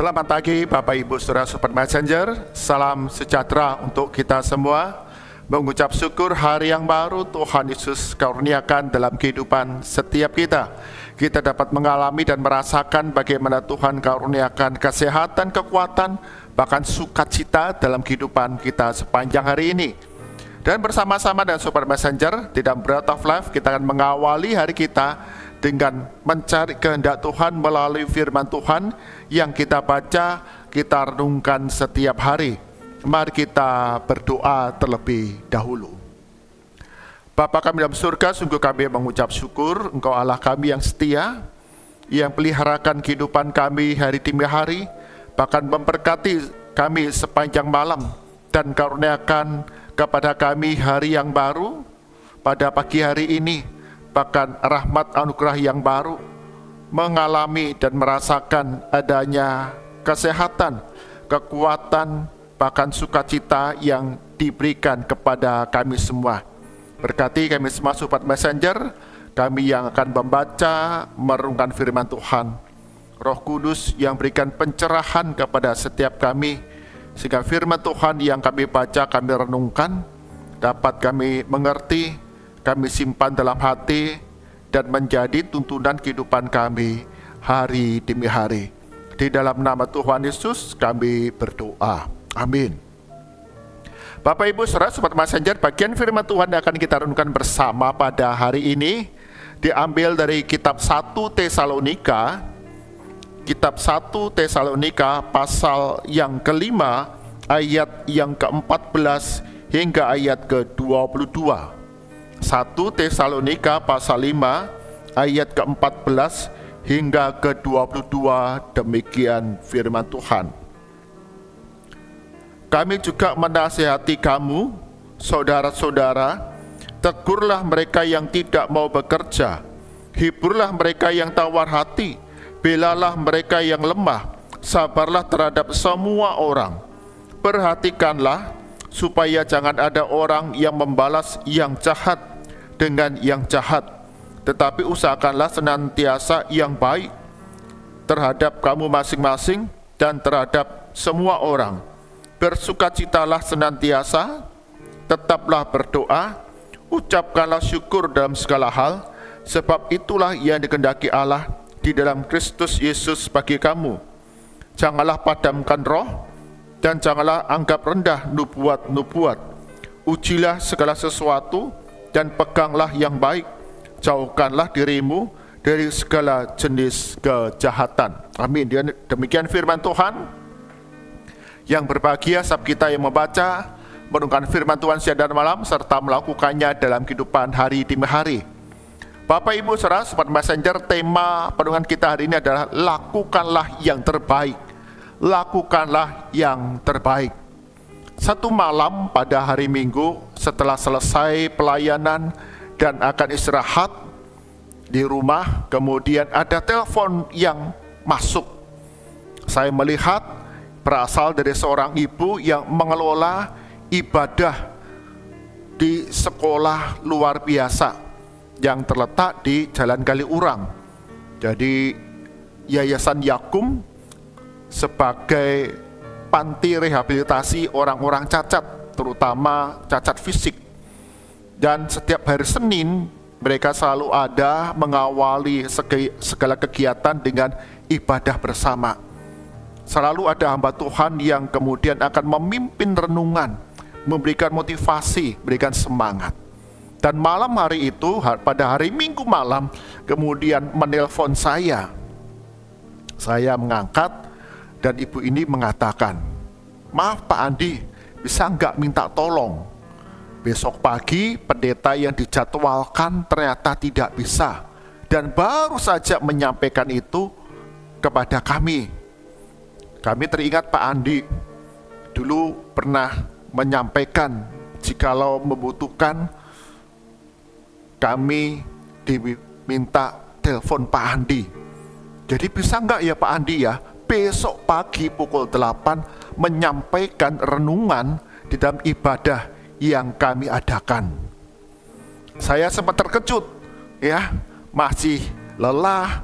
Selamat pagi Bapak Ibu Saudara Sobat Messenger. Salam sejahtera untuk kita semua. Mengucap syukur hari yang baru Tuhan Yesus karuniakan dalam kehidupan setiap kita. Kita dapat mengalami dan merasakan bagaimana Tuhan karuniakan kesehatan, kekuatan, bahkan sukacita dalam kehidupan kita sepanjang hari ini. Dan bersama-sama dengan Sobat Messenger di dalam Bread of Life, kita akan mengawali hari kita dengan mencari kehendak Tuhan melalui firman Tuhan yang kita baca, kita renungkan setiap hari. Mari kita berdoa terlebih dahulu. Bapa kami dalam surga, sungguh kami mengucap syukur, Engkau Allah kami yang setia, yang peliharakan kehidupan kami hari demi hari, bahkan memberkati kami sepanjang malam, dan karuniakan kepada kami hari yang baru pada pagi hari ini, bahkan rahmat anugerah yang baru, mengalami dan merasakan adanya kesehatan, kekuatan, bahkan sukacita yang diberikan kepada kami semua. Berkati kami semua Sobat Messenger, kami yang akan membaca, merenungkan firman Tuhan. Roh Kudus yang berikan pencerahan kepada setiap kami, sehingga firman Tuhan yang kami baca, kami renungkan, dapat kami mengerti, kami simpan dalam hati, dan menjadi tuntunan kehidupan kami hari demi hari. Di dalam nama Tuhan Yesus kami berdoa. Amin. Bapak Ibu Saudara Sobat Messenger, bagian firman Tuhan yang akan kita renungkan bersama pada hari ini diambil dari kitab 1 Tesalonika. Kitab 1 Tesalonika pasal yang kelima, ayat yang ke-14 hingga ayat ke-22. 1 Tesalonika pasal 5 ayat ke-14 hingga ke-22, demikian firman Tuhan. Kami juga menasihati kamu, saudara-saudara, tegurlah mereka yang tidak mau bekerja, hiburlah mereka yang tawar hati, belalah mereka yang lemah, sabarlah terhadap semua orang. Perhatikanlah supaya jangan ada orang yang membalas yang jahat dengan yang jahat, tetapi usahakanlah senantiasa yang baik terhadap kamu masing-masing dan terhadap semua orang. Bersukacitalah senantiasa, tetaplah berdoa, ucapkanlah syukur dalam segala hal, sebab itulah yang dikehendaki Allah di dalam Kristus Yesus bagi kamu. Janganlah padamkan roh, dan janganlah anggap rendah nubuat-nubuat. Ujilah segala sesuatu, dan peganglah yang baik. Jauhkanlah dirimu dari segala jenis kejahatan. Amin. Demikian firman Tuhan. Yang berbahagia setiap kita yang membaca, merenungkan firman Tuhan siang dan malam, serta melakukannya dalam kehidupan hari demi hari. Bapak Ibu Saudara Sobat Messenger, tema perenungan kita hari ini adalah lakukanlah yang terbaik. Lakukanlah yang terbaik. Satu malam pada hari Minggu setelah selesai pelayanan dan akan istirahat di rumah, kemudian ada telepon yang masuk. Saya melihat berasal dari seorang ibu yang mengelola ibadah di sekolah luar biasa yang terletak di Jalan Kaliurang. Jadi Yayasan Yakum sebagai panti rehabilitasi orang-orang cacat, terutama cacat fisik. Dan setiap hari Senin mereka selalu ada mengawali segala kegiatan dengan ibadah bersama. Selalu ada hamba Tuhan yang kemudian akan memimpin renungan, memberikan motivasi, berikan semangat. Dan malam hari itu, pada hari Minggu malam, kemudian menelpon saya. Saya mengangkat, dan ibu ini mengatakan, "Maaf Pak Andi, bisa nggak minta tolong? Besok pagi pendeta yang dijadwalkan ternyata tidak bisa, dan baru saja menyampaikan itu kepada kami." Kami teringat Pak Andi dulu pernah menyampaikan jikalau membutuhkan kami diminta telepon Pak Andi. Jadi bisa nggak ya Pak Andi ya, besok pagi pukul 8 menyampaikan renungan di dalam ibadah yang kami adakan. Saya sempat terkejut ya, masih lelah,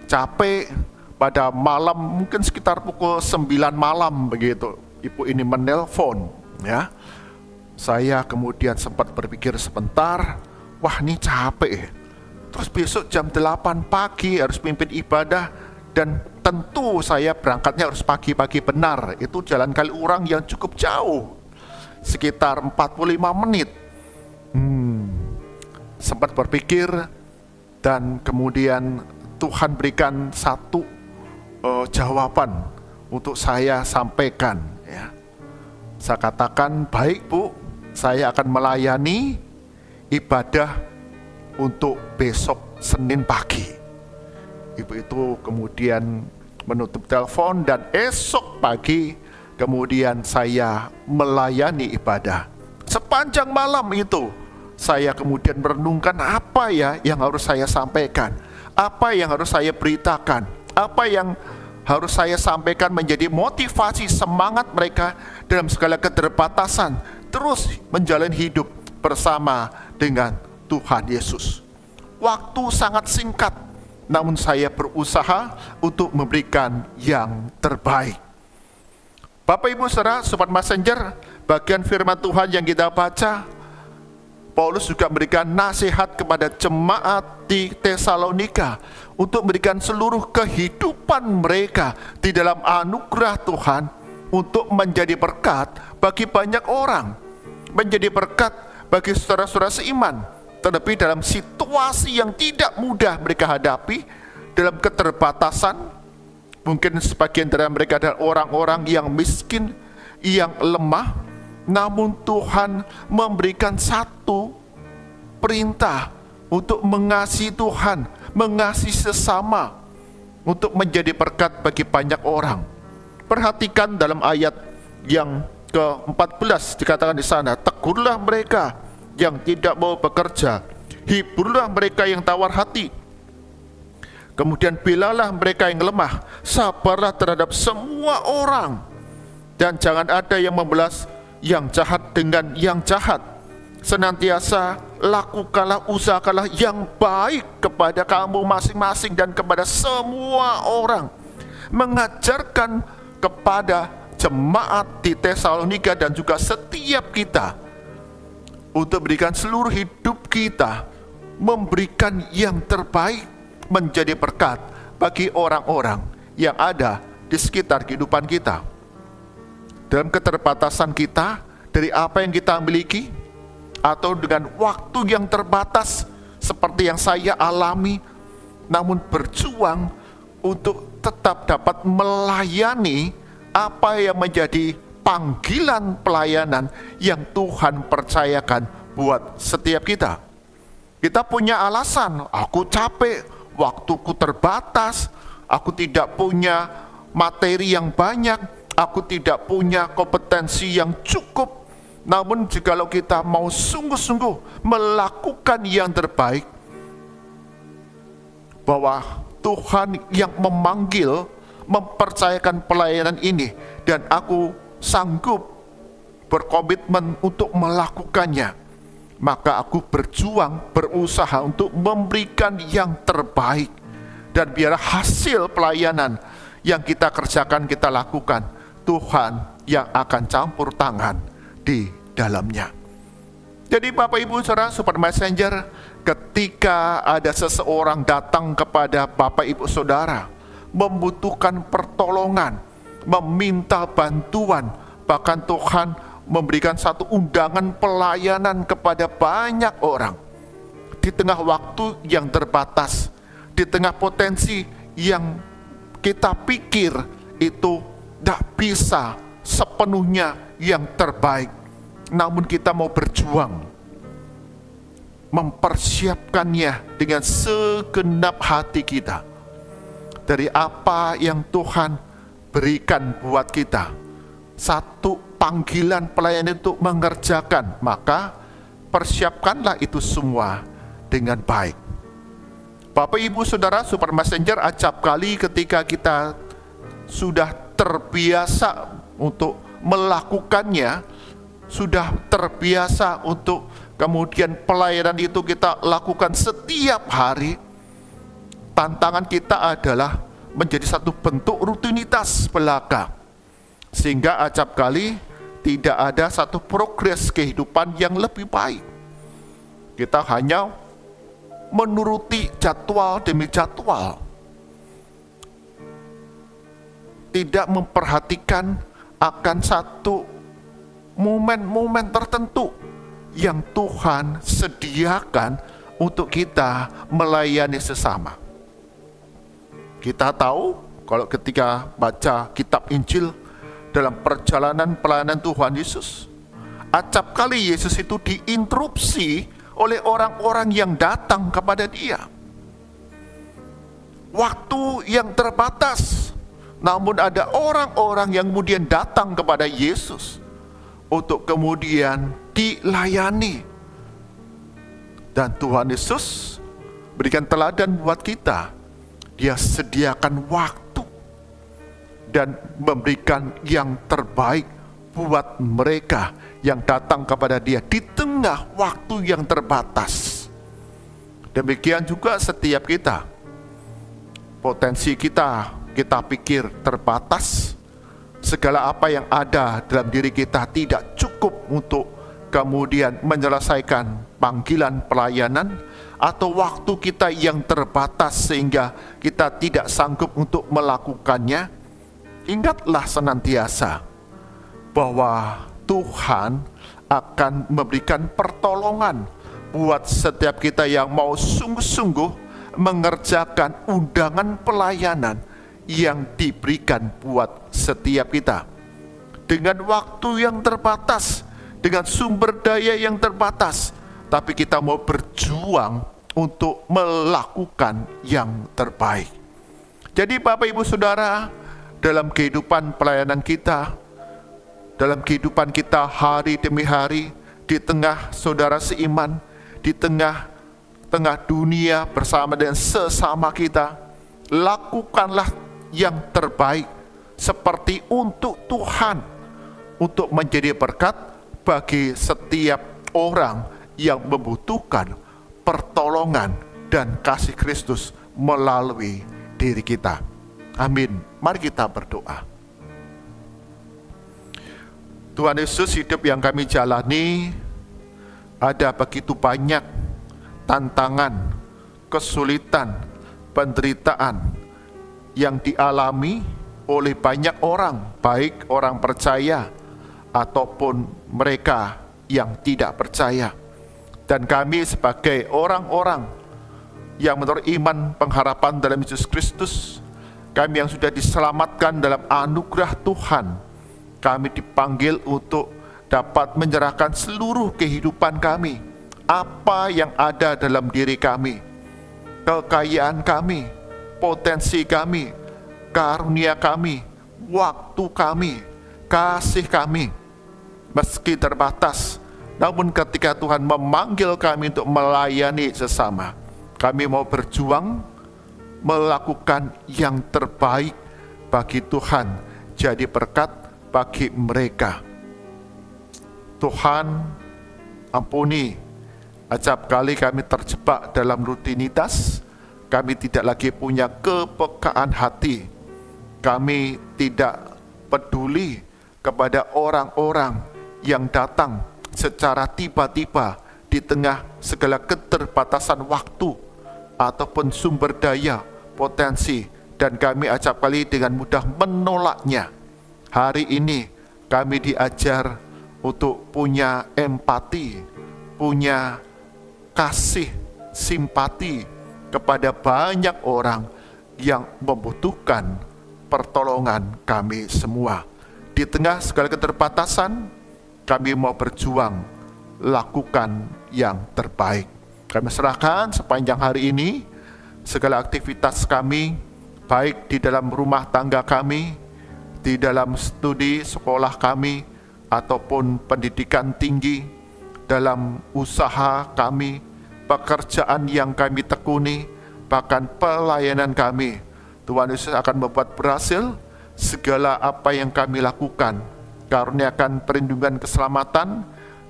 capek, pada malam mungkin sekitar pukul 9 malam begitu. Ibu ini menelpon ya. Saya kemudian sempat berpikir sebentar, wah ini capek. Terus besok jam 8 pagi harus pimpin ibadah, dan tentu saya berangkatnya harus pagi-pagi benar. Itu jalan Kaliurang yang cukup jauh, sekitar 45 menit. Sempat berpikir, dan kemudian Tuhan berikan satu jawaban untuk saya sampaikan ya. Saya katakan, baik Bu, saya akan melayani ibadah untuk besok Senin pagi. Ibu itu kemudian menutup telepon, dan esok pagi kemudian saya melayani ibadah. Sepanjang malam itu saya kemudian merenungkan apa ya yang harus saya sampaikan, apa yang harus saya beritakan, apa yang harus saya sampaikan menjadi motivasi semangat mereka dalam segala keterbatasan, terus menjalani hidup bersama dengan Tuhan Yesus. Waktu sangat singkat, namun saya berusaha untuk memberikan yang terbaik. Bapak Ibu Saudara, Sobat Messenger, bagian firman Tuhan yang kita baca, Paulus juga memberikan nasihat kepada jemaat di Tesalonika untuk memberikan seluruh kehidupan mereka di dalam anugerah Tuhan untuk menjadi berkat bagi banyak orang, menjadi berkat bagi saudara-saudara seiman, terlebih dalam situasi yang tidak mudah mereka hadapi, dalam keterbatasan. Mungkin sebagian dari mereka adalah orang-orang yang miskin, yang lemah, namun Tuhan memberikan satu perintah untuk mengasihi Tuhan, mengasihi sesama, untuk menjadi berkat bagi banyak orang. Perhatikan dalam ayat yang ke-14 dikatakan di sana, tegurlah mereka yang tidak mau bekerja, hiburlah mereka yang tawar hati, kemudian belalah mereka yang lemah, sabarlah terhadap semua orang, dan jangan ada yang membalas yang jahat dengan yang jahat. Senantiasa lakukanlah, usahakanlah yang baik kepada kamu masing-masing dan kepada semua orang, mengajarkan kepada jemaat di Tesalonika dan juga setiap kita untuk berikan seluruh hidup kita, memberikan yang terbaik, menjadi berkat bagi orang-orang yang ada di sekitar kehidupan kita. Dalam keterbatasan kita, dari apa yang kita miliki, atau dengan waktu yang terbatas seperti yang saya alami, namun berjuang untuk tetap dapat melayani apa yang menjadi panggilan pelayanan yang Tuhan percayakan buat setiap kita. Kita punya alasan, aku capek, waktuku terbatas, aku tidak punya materi yang banyak, aku tidak punya kompetensi yang cukup. Namun jikalau kita mau sungguh-sungguh melakukan yang terbaik, bahwa Tuhan yang memanggil, mempercayakan pelayanan ini, dan aku sanggup berkomitmen untuk melakukannya, maka aku berjuang, berusaha untuk memberikan yang terbaik, dan biar hasil pelayanan yang kita kerjakan, kita lakukan, Tuhan yang akan campur tangan di dalamnya. Jadi Bapak Ibu Saudara, Sobat Messenger, ketika ada seseorang datang kepada Bapak Ibu Saudara, membutuhkan pertolongan, meminta bantuan, bahkan Tuhan memberikan satu undangan pelayanan kepada banyak orang, di tengah waktu yang terbatas, di tengah potensi yang kita pikir itu tidak bisa sepenuhnya yang terbaik, namun kita mau berjuang mempersiapkannya dengan segenap hati kita dari apa yang Tuhan berikan buat kita, satu panggilan pelayanan untuk mengerjakan, maka persiapkanlah itu semua dengan baik. Bapak Ibu Saudara, Super Messenger, acap kali ketika kita sudah terbiasa untuk melakukannya, sudah terbiasa untuk kemudian pelayanan itu kita lakukan setiap hari, tantangan kita adalah menjadi satu bentuk rutinitas belaka, sehingga acap kali tidak ada satu progres kehidupan yang lebih baik. Kita hanya menuruti jadwal demi jadwal, tidak memperhatikan akan satu momen-momen tertentu yang Tuhan sediakan untuk kita melayani sesama. Kita tahu kalau ketika baca kitab Injil dalam perjalanan pelayanan Tuhan Yesus, acap kali Yesus itu diinterupsi oleh orang-orang yang datang kepada dia. Waktu yang terbatas, namun ada orang-orang yang kemudian datang kepada Yesus untuk kemudian dilayani. Dan Tuhan Yesus berikan teladan buat kita. Dia sediakan waktu dan memberikan yang terbaik buat mereka yang datang kepada dia di tengah waktu yang terbatas. Demikian juga setiap kita. Potensi kita pikir terbatas. Segala apa yang ada dalam diri kita tidak cukup untuk kemudian menyelesaikan panggilan pelayanan, atau waktu kita yang terbatas sehingga kita tidak sanggup untuk melakukannya. Ingatlah senantiasa bahwa Tuhan akan memberikan pertolongan buat setiap kita yang mau sungguh-sungguh mengerjakan undangan pelayanan yang diberikan buat setiap kita. Dengan waktu yang terbatas, dengan sumber daya yang terbatas, tapi kita mau berjuang untuk melakukan yang terbaik. Jadi Bapak Ibu Saudara, dalam kehidupan pelayanan kita, dalam kehidupan kita hari demi hari, di tengah saudara seiman, di tengah dunia bersama dengan sesama kita, lakukanlah yang terbaik seperti untuk Tuhan, untuk menjadi berkat bagi setiap orang yang membutuhkan pertolongan dan kasih Kristus melalui diri kita. Amin. Mari kita berdoa. Tuhan Yesus, hidup yang kami jalani ada begitu banyak tantangan, kesulitan, penderitaan yang dialami oleh banyak orang, baik orang percaya ataupun mereka yang tidak percaya. Dan kami sebagai orang-orang yang menurut iman pengharapan dalam Yesus Kristus, kami yang sudah diselamatkan dalam anugerah Tuhan, kami dipanggil untuk dapat menyerahkan seluruh kehidupan kami, apa yang ada dalam diri kami, kekayaan kami, potensi kami, karunia kami, waktu kami, kasih kami, meski terbatas. Namun ketika Tuhan memanggil kami untuk melayani sesama, kami mau berjuang melakukan yang terbaik bagi Tuhan, jadi berkat bagi mereka. Tuhan, ampuni, acap kali kami terjebak dalam rutinitas, kami tidak lagi punya kepekaan hati, kami tidak peduli kepada orang-orang yang datang secara tiba-tiba di tengah segala keterbatasan waktu ataupun sumber daya, potensi, dan kami acap kali dengan mudah menolaknya. Hari ini kami diajar untuk punya empati, punya kasih, simpati kepada banyak orang yang membutuhkan pertolongan kami semua. Di tengah segala keterbatasan, kami mau berjuang, lakukan yang terbaik. Kami serahkan sepanjang hari ini segala aktivitas kami, baik di dalam rumah tangga kami, di dalam studi sekolah kami, ataupun pendidikan tinggi, dalam usaha kami, pekerjaan yang kami tekuni, bahkan pelayanan kami. Tuhan Yesus akan membuat berhasil segala apa yang kami lakukan. Karuniakan perlindungan keselamatan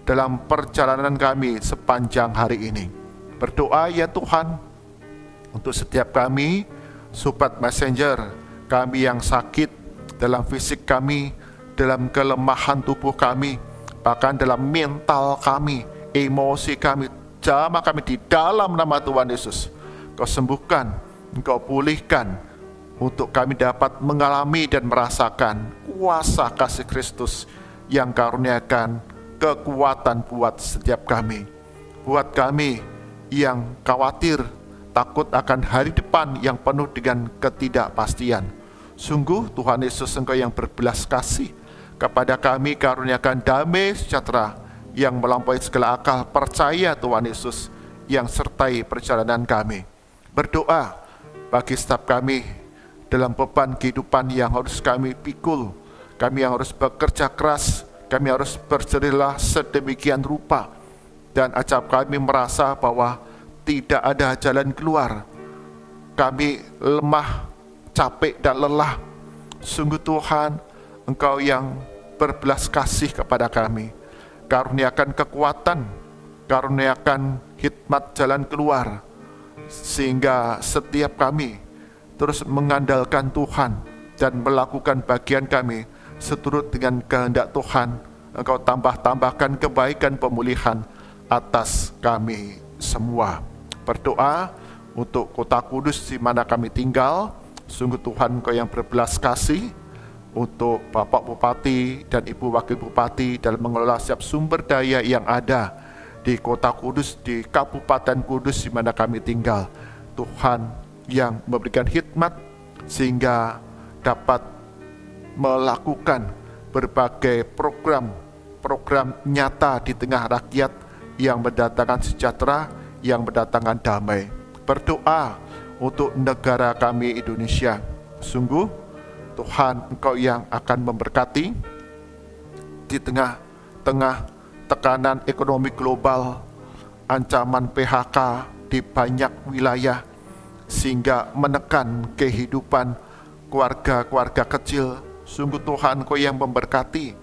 dalam perjalanan kami sepanjang hari ini. Berdoa ya Tuhan, untuk setiap kami, Sobat Messenger, kami yang sakit dalam fisik kami, dalam kelemahan tubuh kami, bahkan dalam mental kami, emosi kami, jamah kami, di dalam nama Tuhan Yesus, Kau sembuhkan, Engkau pulihkan, untuk kami dapat mengalami dan merasakan kuasa kasih Kristus yang karuniakan kekuatan buat setiap kami. Buat kami yang khawatir, takut akan hari depan yang penuh dengan ketidakpastian. Sungguh Tuhan Yesus, Engkau yang berbelas kasih kepada kami, karuniakan damai sejahtera yang melampaui segala akal. Percaya Tuhan Yesus yang sertai perjalanan kami. Berdoa bagi setiap kami dalam beban kehidupan yang harus kami pikul, kami yang harus bekerja keras, kami harus berjerilah sedemikian rupa, dan acap kami merasa bahwa tidak ada jalan keluar. Kami lemah, capek dan lelah. Sungguh Tuhan, Engkau yang berbelas kasih kepada kami. Karuniakan kekuatan, karuniakan hikmat jalan keluar, sehingga setiap kami terus mengandalkan Tuhan dan melakukan bagian kami seturut dengan kehendak Tuhan. Engkau tambahkan kebaikan pemulihan atas kami semua. Berdoa untuk kota Kudus di mana kami tinggal. Sungguh Tuhan, Engkau yang berbelas kasih untuk Bapak Bupati dan Ibu Wakil Bupati dalam mengelola setiap sumber daya yang ada di kota Kudus, di Kabupaten Kudus di mana kami tinggal. Tuhan yang memberikan hikmat sehingga dapat melakukan berbagai program nyata di tengah rakyat yang mendatangkan sejahtera, yang mendatangkan damai. Berdoa untuk negara kami Indonesia. Sungguh Tuhan, Engkau yang akan memberkati di tengah tekanan ekonomi global, ancaman PHK di banyak wilayah, sehingga menekan kehidupan keluarga-keluarga kecil. Sungguh Tuhan, Engkau yang memberkati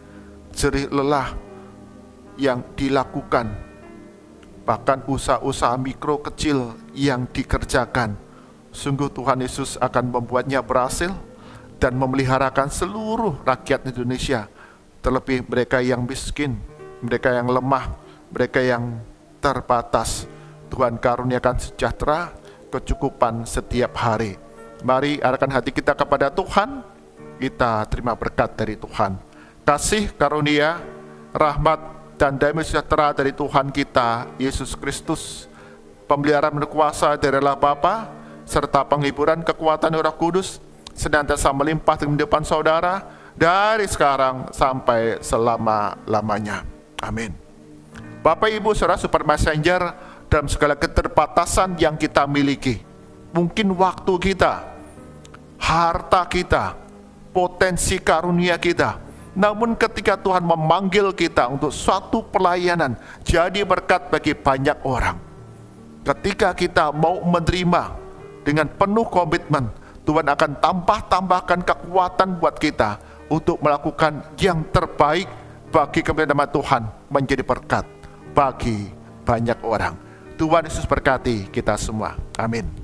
jerih lelah yang dilakukan, bahkan usaha-usaha mikro kecil yang dikerjakan. Sungguh Tuhan Yesus akan membuatnya berhasil dan memeliharakan seluruh rakyat Indonesia, terlebih mereka yang miskin, mereka yang lemah, mereka yang terbatas. Tuhan karuniakan sejahtera, kecukupan setiap hari. Mari arahkan hati kita kepada Tuhan, kita terima berkat dari Tuhan. Kasih karunia, rahmat dan damai sejahtera dari Tuhan kita Yesus Kristus, pemeliharaan berkuasa dari Allah Bapa, serta penghiburan kekuatan Roh Kudus senantiasa melimpah di depan saudara dari sekarang sampai selama-lamanya. Amin. Bapak Ibu Saudara Super Messenger, dalam segala keterbatasan yang kita miliki, mungkin waktu kita, harta kita, potensi karunia kita, namun ketika Tuhan memanggil kita untuk suatu pelayanan, jadi berkat bagi banyak orang. Ketika kita mau menerima dengan penuh komitmen, Tuhan akan tambahkan kekuatan buat kita untuk melakukan yang terbaik bagi kemuliaan nama Tuhan, menjadi berkat bagi banyak orang. Tuhan Yesus berkati kita semua. Amin.